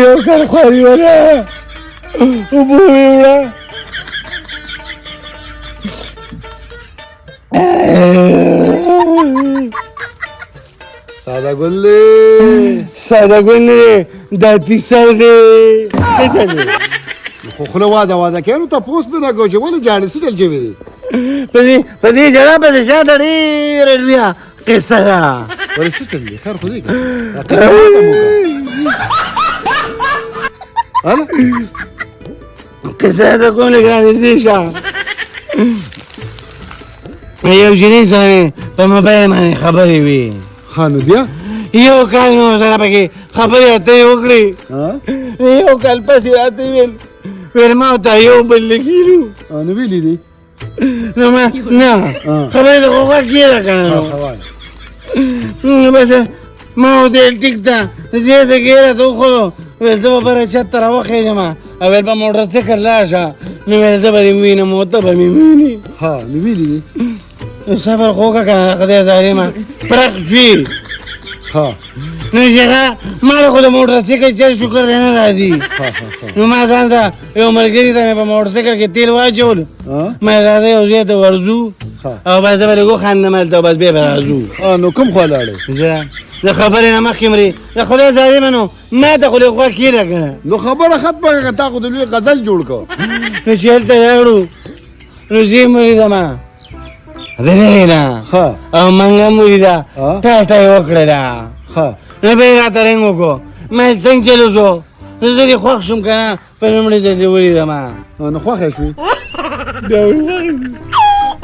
یو کال خواري ولا اوبه وړه ساده ګل دی ساده ګل دی دا تیسر دی خو خوله واده کوي نو تپوس مې نه کوو چې ولې جاړې څه ډول شوي دي په دې جګړه پسې شاته ډېره لویه قصه ده ولې څه چل دی خیر خو دې قصه ماته مو قصه د کوم لګرانې دي شه یو جنۍ سره په موبایل باندې خبرې وي ښه نو بیا یو کال مې سره پکې خبرې اترې وکړې یو کال پسې راته ویل ما ورته یو بل لیکلو نو ویلي دي نو ما نه خبرې د غوغا کېده که نه بس ما ورته ویل ټیک ده زه یې د ګیره ته وښودو ویل زه به بره چت ته راوخېږم او ویل په موټرسایکل لاړ شه نو ویل زه به دې ووینم او ته به مې ووینې نو ویلي دي صبر خو وکړه که نه خدای ظالمه پرق شوي نو چې هغه ما له خو د موټرسایکل چل شکر دی نه راځي نو ما ځان ته یو ملګري ته مې په موټرسایکل کې تیل واچول ما یې راځه یو ځای ته ورځو او بس زه به لږ وخاندم هلته او بس بیا به راځو نو کوم خوا لاړې زه د خبرې نه مخکې مرې د خدای ظالمه نو ما ته خو لږ غوږ کېده که نه نو خبره ختمه کړه تا خو د لوی غزل جوړ کړ نو چې هلته راوړو نو زه یې ولیدم د لرې نه او منګه هم ولیده ټاټه یې وکړله نو بیا یې راته رنګ وکړو ما یې څنګه چلو شو نو زه دې خوښ شوم که نه په لومړي ځل دې ولیدم نو خوښ یې شوې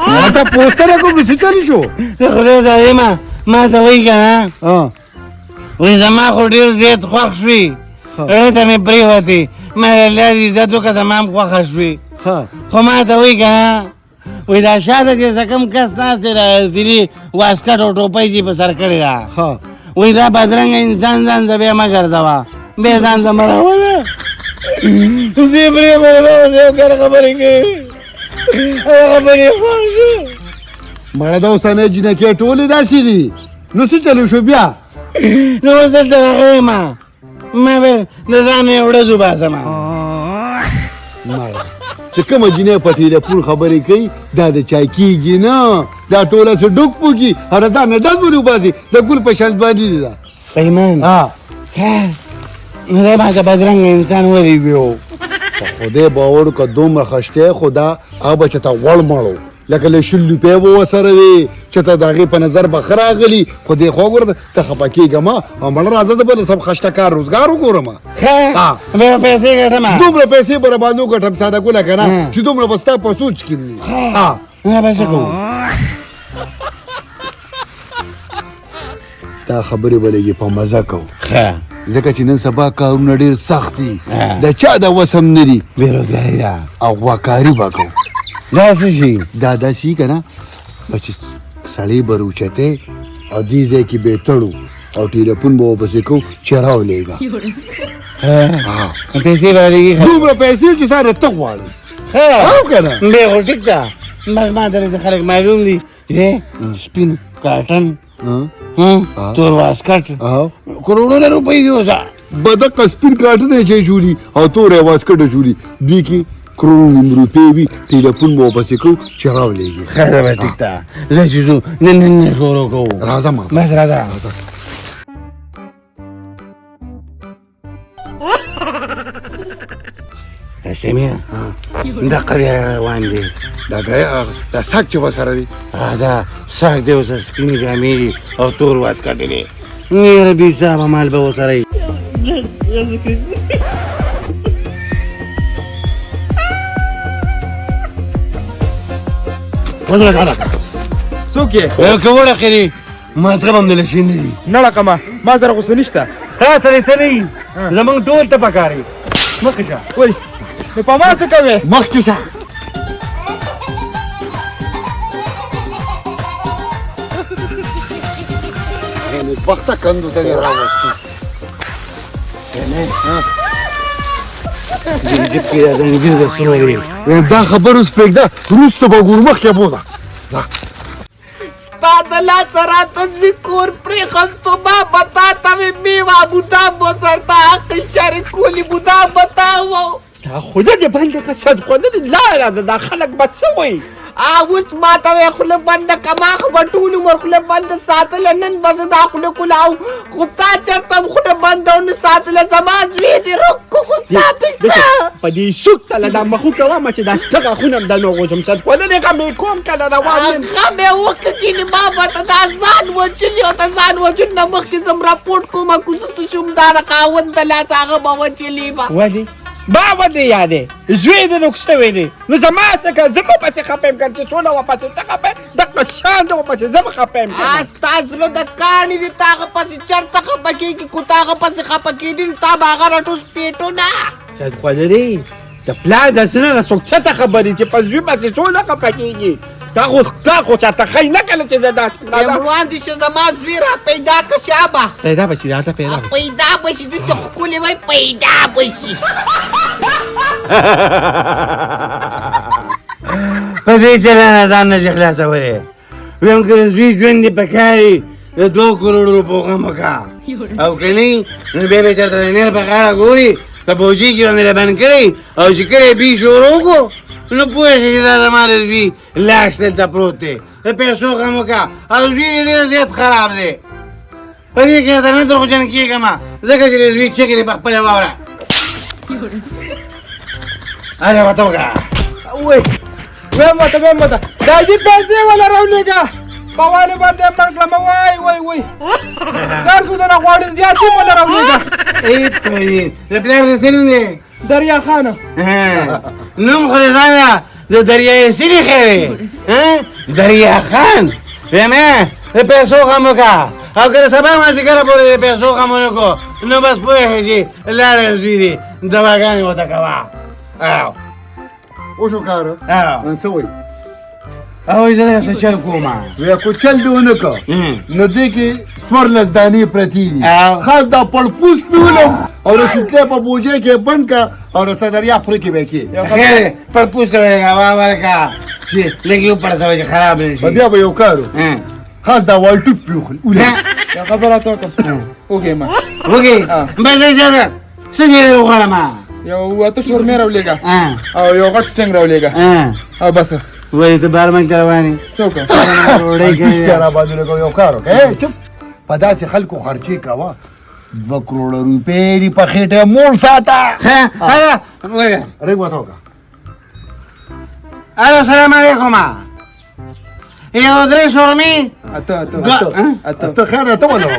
ما ته پوسټر کوم څه چلی شو د خدای ظالمه ما ته وایي که نه وایي زما خو ډېر زیات خوښ شوې هغې ته مې پرېوتې ما یې الله دې عزت وکړه زما هم خوښه شوې خو ما ته وایي که نه وایي دا شاته چې څه کوم کس ناست دی د دلي واسکټ او ټوپۍ چې په سر کړې ده وایي دا بدرنګه انسان ځان ته بیا مه ګرځوه بیا ځان ته مه راوله زه یې پرېښودم زه یو کار خبرې کوي هغه خبرې یې خوښ شو مړه د اوسنۍ جینکې ټولې داسې دي نو څه چلو شو بیا نو اوس دلته راغلی ما به د ځانه یې ورځ وباسم چې کومه جینۍ پټېله پول خبرې کوي دا د چای کېږي نه دا ټوله څه ډوک پوکي هره دا نه ډز ولې وباسي د ګل په شان باندې دي دا پیمان نو دی ما ته بدرنګه انسان ولې ویو خدای باور که دومره خشتی خو دا هغه به چې ته غوړ مړو لکه له شل روپۍ به ورسره وي چې ته د هغې په نظر به ښه راغلي خو دې خوا ګوره ته خفه کېږم او مړه راځه د بل سب خشته کار روزګار وګورم بیا پیسې ګټم دومره پیسې به راباندې وګټم ساده ګله که نه چې دومره به ستا په سوچ کې وي به څه کوو دا خبرې به لږې په مزه کوو ځکه چې نن سبا کارونه ډېر سخت دي د چا د وسم نه دي بېروزګاري ده او غواکاري به کوو دا څه شي دا داسې که نه چې سړی به روچتې او دې ځای کې به یې تړو او ټیلیفون به ورپسې کوو چې راولېږه پیسې به لګي دومره پیسې چې ساره ته غواړې او که نه بیا خو ټیک ده بس ما ته خلک معلوم دي سپین کاټن تور واسکټ کروڑونه روپۍ دي اوسه بدقه سپین کاټن یې جوړي او تور یې واسکټ جوړي دوی کې کروڑونه روپۍ وي ټیلیفون به ورپسې کوو چې راولېږي ښه ده به ټیک ده زه چې ځو نن شروع کوو راځه ما بس راځه سمیا دقه دی روان دی دا ساک چې ورسره دی دا ساک دی ورسره سپینې جامې دي او تور واسکټ دی یاره بې حسابه مال به ورسره وي څوک یې که وړقې ما زغم هم دله شین نه دي نه ړقمه ما سره غوسه نشته تا سره څه نه وي زمونږ ټول ته پکار یې مخکې شه ولې نو په ما څه کوې مخکې شه وخته کندو ته دې راوستو جیب کې دا زنګیر د څومره دی دا خبر اوس پرېږده وروسته به ګورو مخکې بوځه تا د لاسه راته زوی کور پرېښستو ما به تا ته مې میوه بوډا به سرته حق شریکولي بوډا به تا وو دا خوله دې بنده که صدقه نه دي لاره ده دا خلک به څه وایي اوس ما ته وایې خوله بنده که ما خو به ټول عمر خوله بنده ساتله نن به زه دا خوله کولاو خو تا چېرته هم خوله بنده ونه ساتله زما زوی دې روکو خو ستا پیسه په دې سوک تله دا مخو کومه چې دا سته غاښونه هم درنه وغورځم صدقه نه دې غم یې کوم کله روان یم غم یې وکړه کینې ما به ته دا ځان وچلي او ته ځان وچلو نه مخکې زم راپورټ کومه کوزه شوم دا د خاوند د لاسه هغه به وچلي به ولې ما ولې یادې زوی دې نوک شوی دی نو زما څه که زه به پسې خفه یم که چې څونه وپسې څه خفه یم دغه شان ده وپسې زه به خفه یم ستا زړه د کاڼي دي تا هغه پسې چېرته خفه کېږي خو تا هغه پسې خفه کېدي نو تا به هغه راټوس پیټونه صدقه لري د پلار د سره نه څوک څه ته خبرې چې په زوی پسې څونه خفه کېږي دا خو چاته ښایي نه کله چې زه داسې روان دي چې زما زوی را پیدا که شابه پیدا به شي راته پیدا به شي پیدا به شي داسې ښکلې وایي پیدا به شي په دې چلانه ځان نشي خلاصولی ویم که د زوی ژوند دې په کار وي د 2 کروړو روپو غم وکړه او که نه نو بیا به چېرته د نیر په غاړه ګوري په پوجي کې باندې بند کړی او چې کله یې بي شروع کړو نو پوه شي چې دا زما د زوی لاش دلته پروت دی د پیسو غم وکړه او زوی یې ډېر زیات خراب دی په دې کې درنه دروغجن کېږم ځکه چې د زوی چکې دې په خپله واوره هله ورته وکړه ویم ورته دا دې پیسې وله راولېږه په والي باندې یې مړ کړمه وای دا سودونه غواړي زیاتې وله راولېږه ای پرین د پلار د څه نوم دی دریا خانه نوم خو دې ځانه د دریای سیلې خیرې دریا خان ویم د پیسو غم وکړه او که د سبا مازدیګره پورې د پیسو غم ونه کړو نو بس پوهېږې چې لاړې زوی دي دواګانې ورته کوه وشو کار نن څه وایي او زه درسره چل کوم وی کو چل دې ونه که نو دې کې 14 دانې پرتې دي خاص دا پړپوس مې ولم او د شوتلې په بوجۍ کې بند که او د صدریا خولې کې به یې کښېږدي خیر پړپوس ته ولېږه ورکړه چې لږ یې وپړسوه چې خراب نه شي بیا به یو کار خاص دا والټوک پرېوخلي یو خبره راته وکړه وږی ما وږی بس اجازه څه دې وغواړم یو 8 شورمې راولېږه او یو غټ سټنګ راولېږه او بس وایي ته بارمنګ ته روان یې څه وکړه بیا را باندې لګو یو کار وکړه چپ په داسې خلکو خرچې کوه 2 کروړه روپۍ دي په خېټه مول ساته رېږ ورته وکړه الو سلام علیکم یو 3 شورمې اته خیر ته ولرو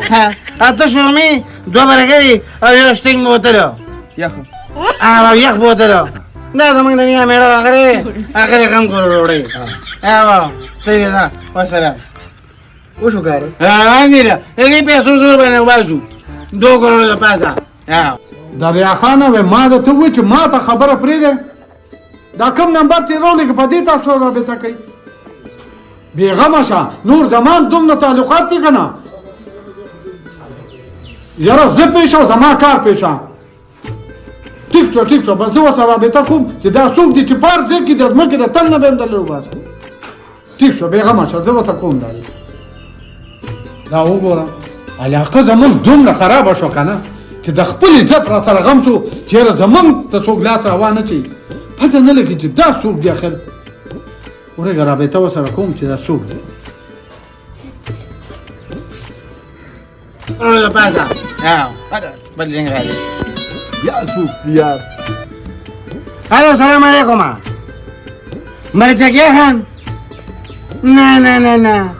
8 شورمې 2 برګرې او یو سټینګ بوتلو یخو یخ بوتلو دا زمونږ د نیا مېړه راغلی اخر یې غم کړو ډوډۍ صحیح ده وسلام وشو کار روان دي د دې پیسو زور باندې وباسو 2 کروړو د پاسه دریا خانه وې ما ته وایي چې ما ته خبره پرېږدې دا کوم نمبر چې راولېږه په دې تاسو رابطه کوي بېغمه شه نور زمان دومره تعلقات دي که نه یاره زه پېښه او زما کار پېښه ټیک شو بس زه ورسره رابطه کوم چې دا څوک دي چې په هر ځای کې د ځمکې د تل نه به یم درله وباسم ټیک شو بېغمه شه زه ورته کوم دا وګوره علاقه زمونږ دومره خرابه شو که نه چې د خپل عزت را سره غم شو چې یاره زمونږ ته څوک لاس روا نه چي پته نه لګي چې دا څوک دی اخر ورېږه رابطه ورسره کوم چې دا څوک دی کروړو د پاسه بل رنګ راځي بیا څوک دی یار الو سلام علیکم مرچکې خان نه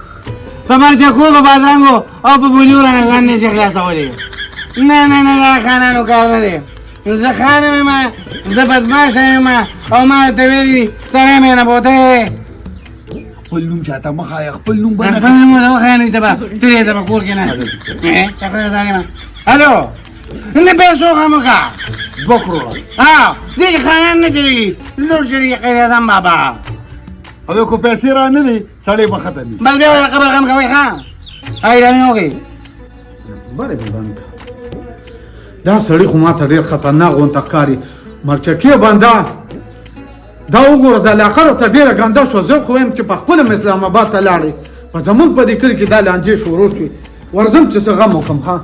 په مرچکو په بادرنګو او په بولیو رانه ځان نشي خلاصولی نه دا خانانو کار نه دی زه خانه یم زه بدماشه یم او ما ته ویلي سړی مې نه بوتی خپل نوم چاته مه ښایه خپل نوم به نه خپل نوم ورته وښایه نو ته به ترې ته به کور کې ناست الو نه پیسو غم وکړه 2 کروړه دې کې خانان نه چلېږي لور چلېږي خیر اعظم بابا او کو پیسې را نه دي سړی به ختم وي بل بیا د قبر غم کوئ ښه حیراني وکړئ بله مې بند دا سړي خو ما ته ډېر خطرناک غونته ښکاري مرچکې بنده دا وګوره د علاقه راته ډېره ګنده شوه زه خو وایم چې په خپله مې اسلام آباد ته لاړې په زمونږ په دې کلي کې دا لانجې شروع شوې ورځم چې څه غم وکړم ها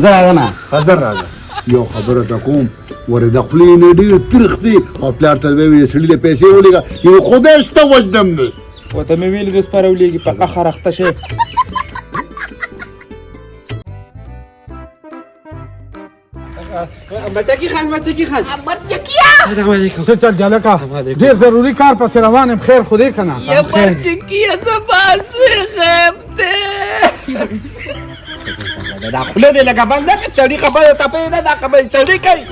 زه راځم حاضر راځه یو خبره ته کوم ورې د خولې نه ډېر ترخ دی او پلار ته به ویې سړي له پیسې ولېږه یو خدای شته وجدم دی ورته مې ویلي د سپاره ولېږي په اخر اخته شي مرچکیا څه چل جلکه ډېر ضروري کار پسې روان یم خیر خدای که نه یا مرچکیا زما زوی غیب دی دا خوله دې لکه بنده که سړي خبره ته پوهېده دا خبرې سړي کوي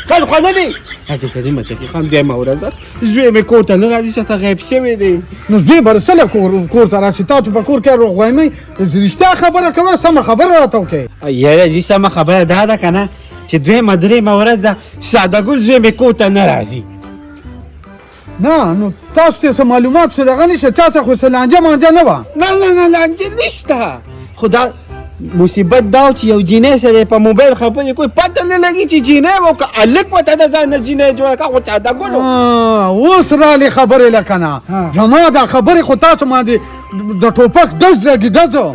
څل خوړلې حاجي کریم مرچکي خان دویمه ورځ ده زوی مې کور ته نه راځي چې ته غیب شوی دی نو زوی به رسله کور ته راشي تاسو په کور کې روغ وایم رښتیا خبره کوه سمه خبره راته وکړئ یاره جي سمه خبره دا ده که نه چې دویمه درېیمه ورځ ده ساده ګل زوی مې کور ته نه راځي نه نو تاسو ته څه معلومات څه دغه نشته چا څه خو څه لانجه مانجه نه وه نه لانجه نشته خو دا مصیبت دا چې یو جینۍ سره په موبایل خبرې کوي پته نه لګي چې جینۍ و که هلک به ته د ځان نه جینۍ جوړه کړه خو ساده ګلو اوس رالې خبرې لکه نه زما دا خبرې خو تاسو باندې د ټوپک ډز لګي ډزو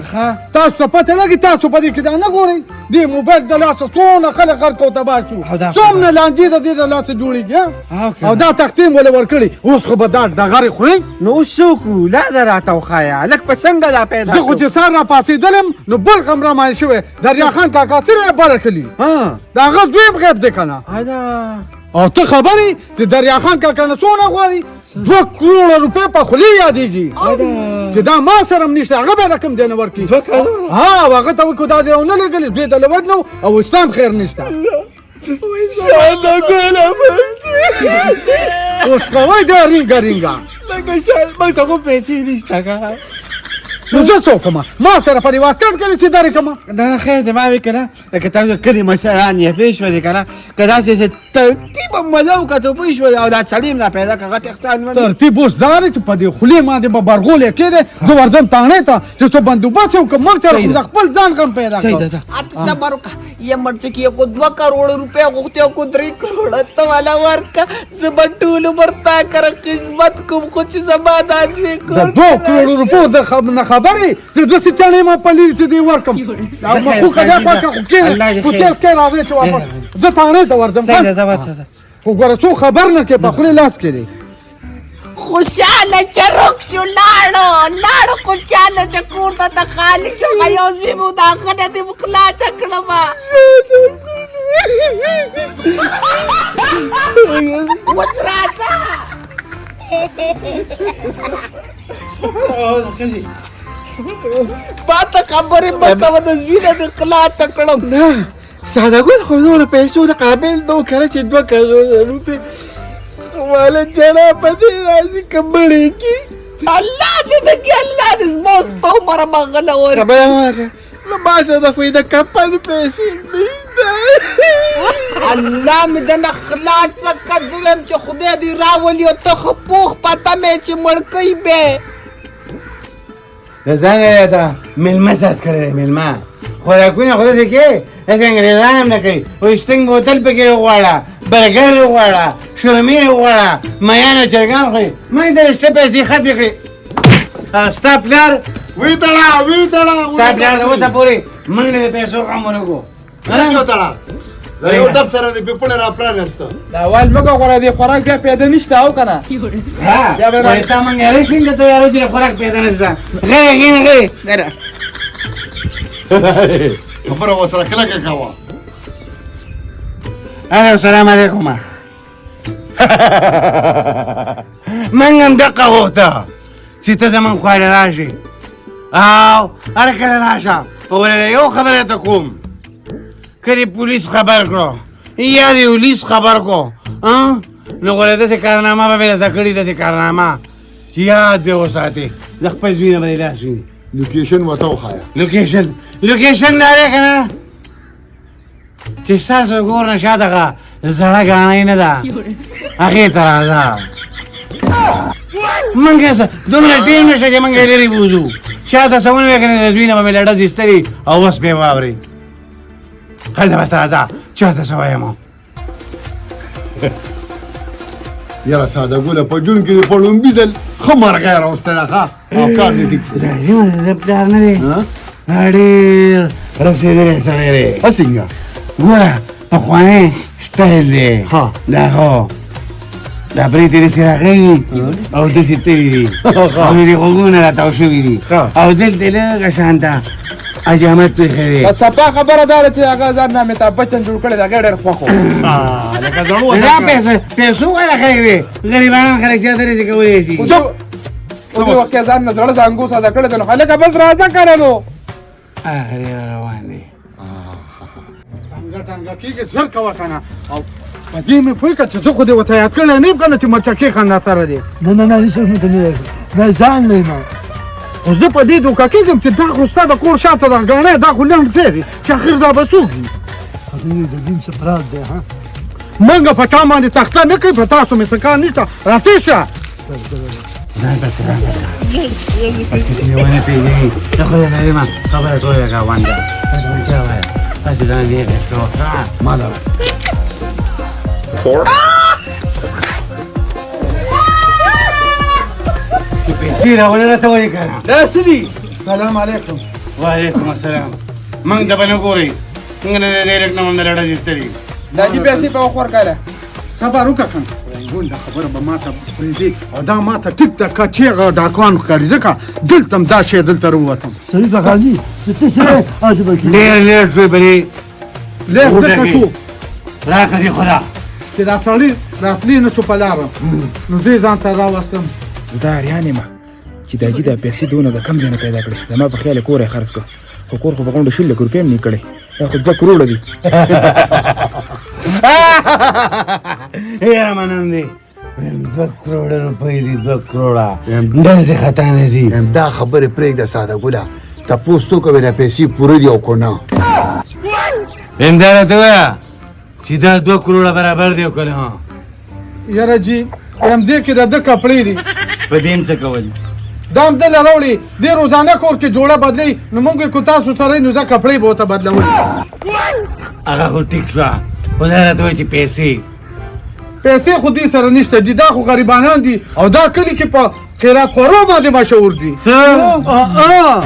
تاسو ته پته لګي تاسو په دې کې دا نه ګورئ دې موبایل د لاسه څونه خلک غرق او تباه شو څومره لانجې د دې د لاسه جوړېږي او دا تقدیم ولې ورکړي اوس خو به دا ډغرې خورئ نو اوس څه وکړو لاره راته وښایه هلک په څنګه دا پیدا زه خو چې سهار راپاڅېدلم نو بل غم رامایل شوی دریا خان کاکا څه یې بره کړي د هغه دویم غیب دی که نه او ته خبرې چې دریا خان کاکا نه څونه غواړي 2 کروڑه روپۍ په خولې یادېږي چې دا ما سره هم نشته هغه به رقم دی نه ورکړي او هغه ته وکړو دا دې ونه لېږلې دوی ته لوډ او اسلام خیر نشته ساده ګله اوس کوئ دا رینګه رینګه لکه شاید موږ ته خو پیسې نشته که نو زه څه وکړم ما سره په رواج کټ کوي چې درې کړم دا خیر دی ما وی که نه لکه تاسو کلي مشران یې پوه شولې که نه که داسې څه ترتیبه مزه وکړه ته پوه شولې او دا سړي هم را پیدا کړه غټ احسان ترتیب اوس دا دی چې په دې خولې باندې به برغول یې کېدی زه ورځم تاڼې ته چې څه بندوبست یې وکړم موږ ته د خپل ځان غم پیدا کړم اته بروکا یہ مرچکی کو 2 کروڑ روپے غوښتو کو 3 کروڑ ته والا ورکا زبټول ورتا کر قسمت کوم خو چې زما داسې کو د 2 کروڑ روپو د خبرې چې د سچانې ما پلیر چې دی ورکم او ما خو کدا خو کې خو کې اسکه راوي چې واپس زه تاڼې ته ورځم خو ګوره څو خبر نه کې په خپل لاس کې دی خوشاله چروک شو لاړو خوشاله چې کور ته خالی شو یو زوی مو دا غنه دې مخلا چکړه ما وتراته باته خبرې مکه د زوی نه خلا چکړم نه ساده ګل خو زه د پیسو د قابل نو کړه چې 2 کروڑ روپے والا جنا پدې راځي کمبړې کی الله دې زموږ په عمر مغله ور خبره نو ما څه د خو د کپل پیسې نه الله مې د اخلاص څخه ظلم چې خدای دې راولي او ته خو پوخ پته مې چې مړکې به څنګه دا ملما ساس کړی ملما خوراکونه خو دې کې انګریزان هم نه کوي وشتنګ بوتل پکې غواړه برګر غواړه شرمیر غواړه میانه چرګان خوري مې د رشته پیسې ختمې کړې ستا پلار وی تړه ستا پلار د اوسه پورې موږ نه د پیسو غم ونه کړو یو تړه دا یو ډب سره دې پیپړه را پرانسته دا اول مګه غوړه دې خوراک بیا پیدا نشته او که نه ها وایي تا موږ یاري څنګه تیارو چې خوراک پیدا نشته غیر خبره ورسره کلکه کوه السلام علیکم من هم دقه غوښته چې ته زموږ خواله راشې او هر کله راشه ولې یو خبره ته کوم کله پولیس خبر کړو یا د پولیس خبر کو نو ولې داسې کارنامه به مې زده کړې داسې کارنامه چې یاد به وساتې د خپل زوی نه به دې لاس وي لوکیشن ورته وښایه لوکیشن دا دی که نه چې ستاسو کور نه شا دغه زړه ګاڼۍ نه ده هغې ته راځه موږ دومره ټیم نشته چې موږ یې لرې بوځو چا ته څه ونویې که نه د زوی نه به مې لډه ایستلي او اوس به یې واورې هلته بس راځه چا ته څه وایم یاره ساده ګله په جون کې په لومبي ځل ښه مرغۍ راوستله ښه او کار دې ټیک شو. د پلار نه دی ها؟ ډېر رسېدلی سړی دی څنګه ګوره پخوانی سټایل دی ها. دا خو دا برې تېرې سې راغلي او داسې تللي دي او یې غوږونه راتاو شوي دي او دلته لږه شانته عجامت پرېښی دی بس صفا خبره دا ده چې هغه ځان نه امیتاب بچن جوړ کړی دی هغه ډېر خوښ و لکه زړو دا پیسو والا خلک دی غریبان خلک زیاته رزق کولی شي چپ په دې وخت کې ځان نه زړه زانګو ساده کړی دی نو هلکه بس راځه کنه نو اخر یې روان دی ټنګه کېږي زر کوه که نه او په دې مې پوه کړه چې زه خو دې ورته یاد کړی نه یم که نه چې مرچکې خان راسره دی نه هیڅوک مې ته نه دی دا ځان دی ما خو زه په دې دوکه کېږم چې دا خو ستا د کور شاته ده ګاڼی دا خو لنډ ځای دی چې اخر دا به څوک وي خدای د دین څه فراد دی ها منګه په چا باندې تخته نه کوي په تاسو مې څه کار نشته راتې شه ځان ته څه راغله پکې چې مې ونه پېژني ته خو یې نریمه خبره ټوله ګاونډه تاسو رښتیا وایه تاسو دا نه یې ښه ما دا چې پیسې راولې راته ولې که نه دا څه دي سلام علیکم وعلیکم السلام موږ ته به نه ګورئ څنګه نه ډایرکټ نه مونږ رډه ایستلي دا دې پیسې په وخت ورکړه صبر وکړه که نه دا خبره به ما ته پرېږدي او دا ما ته ټیک ده که چېغه ډاکوان ښکاري ځکه دلته هم دا شی دلته راووتم سړي ته خالي چې څه سره عجبه کې ډېر لیټ شوی بلې لږ ځکه شو راکړه دې خدا چې دا سړي راتلی نه شو په لاره نو زه یې ځان ته راوستم دا اریان یم چې دا جي دا پیسې دونه د کم ځای نه پیدا کړې زما په خیال کور یې خرڅ کړ خو کور خو په غونډه 100 لک روپۍ هم نه کړی دا خو 2 کروړه دي یاره منم دی 2 کروړه روپۍ دي 2 کروړه داسې خطا نه دي دا خبرې پرېږده ساده ګله تپوس تو کوې دا پیسې پوره دي او که نه دا راته ووایه چې دا 2 کروړه برابر دی او که نه یاره جي همدې کې د ده کپړې دي په دې هم څه کول دا هم دله راوړي دې روزانه کور کې جوړه بدلوي نو موږ یې که تاسو سره یې نو دا کپړې به ورته بدلوي هغه خو ټیک شوه خو دا راته وایي چې پیسې خو دې سره نشته دي دا خو غریبانان دي او دا کلي کې په خیرات خورو باندې مشهور دي څه اه